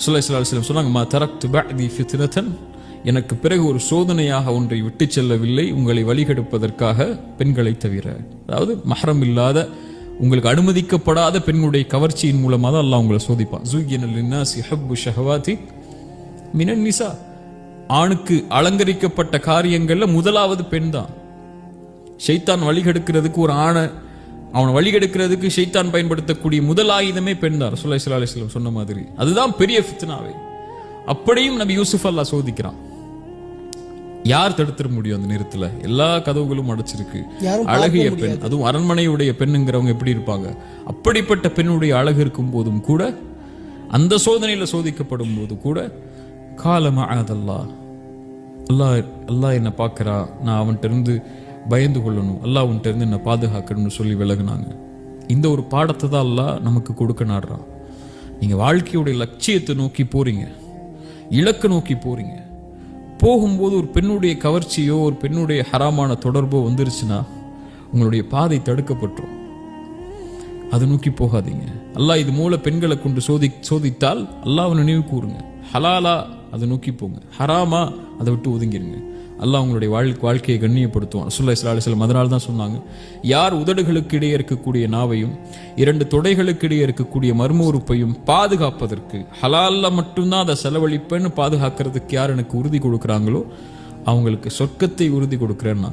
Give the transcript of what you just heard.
ஸல்லல்லாஹு அலைஹி வஸல்லம் சொன்னாங்க, மா தரக்து பஅதி ஃபித்னதன், எனக்கு பிறகு ஒரு சோதனையாக ஒன்றை விட்டு செல்லவில்லை உங்களை வழிகெடுப்பதற்காக பெண்களை தவிர. அதாவது மஹ்ரம் இல்லாத, உங்களுக்கு அனுமதிக்கப்படாத பெண்களுடைய கவர்ச்சியின் மூலமாக தான் அல்லாஹ் உங்களை சோதிப்பான். ஸுய்யின லின்னாஸி ஹப்பு ஷஹவாதி மினன் நிசா, ஆணுக்கு அலங்கரிக்கப்பட்ட காரியங்கள்ல முதலாவது பெண் தான். ஷைத்தான் வழிகெடுக்கிறதுக்கு ஒரு ஆணை அவனை வழிகெடுக்கிறதுக்கு ஷைத்தான் பயன்படுத்தக்கூடிய முதல் ஆயுதமே பெண் தான். ரசூலுல்லாஹி ஸல்லல்லாஹு அலைஹி வஸல்லம் சொன்ன மாதிரி அதுதான் பெரிய ஃபித்னாவே. அப்படியும் நபி யூசுப் அல்லாஹ் சோதிக்கிறான். யார் தடுத்துட முடியும் அந்த நேரத்துல? எல்லா கதவுகளும் அடைச்சிருக்கு. அழகிய பெண், அதுவும் அரண்மனையுடைய பெண்ணுங்கிறவங்க எப்படி இருப்பாங்க? அப்படிப்பட்ட பெண்ணுடைய அழகு இருக்கும் போதும் கூட, அந்த சோதனையில சோதிக்கப்படும் போது கூட, காலமா அதல்லாஹ், அல்லாஹ் என்ன பார்க்கறா, நான் அவன்கிட்ட இருந்து பயந்து கொள்ளணும், அல்லாஹ் அவன்கிட்ட இருந்து என்ன பாதுகாக்கணும்னு சொல்லி விலகுனாங்க. இந்த ஒரு பாடத்தை தான் அல்லாஹ் நமக்கு கொடுக்க நாடுறான். நீங்க வாழ்க்கையுடைய லட்சியத்தை நோக்கி போறீங்க, இலக்கு நோக்கி போறீங்க, போகும்போது ஒரு பெண்ணுடைய கவர்ச்சியோ ஒரு பெண்ணுடைய ஹராமான தொடர்போ வந்துருச்சுன்னா உங்களுடைய பாதை தடுக்கப்பட்டுரும். அதை நோக்கி போகாதீங்க. அல்லாஹ் இது மூல பெண்களை கொண்டு சோதித்தால் அல்லாஹ்வை நினைவு கூறுங்க. ஹலாலா அதை நோக்கி போங்க, ஹராமா அதை விட்டு ஒதுங்கிருங்க. அல்லாஹ் உங்களுடைய வாழ்க்கையை கண்ணியப்படுத்துவான். ரசூலுல்லாஹி ஸல்லல்லாஹு அலைஹி வஸல்லம் அதனால தான் சொன்னாங்க, யார் உதடுகளுக்கு இடையே இருக்கக்கூடிய நாவையும் 2 தொடைகளுக்கு இடையே இருக்கக்கூடிய மர்ம உறுப்பையும் பாதுகாப்பதற்கு, ஹலால்ல மட்டும்தான் அதை செலவழிப்பேன்னு பாதுகாக்கிறதுக்கு யார் எனக்கு உறுதி கொடுக்குறாங்களோ அவங்களுக்கு சொர்க்கத்தை உறுதி கொடுக்குறேன்னு.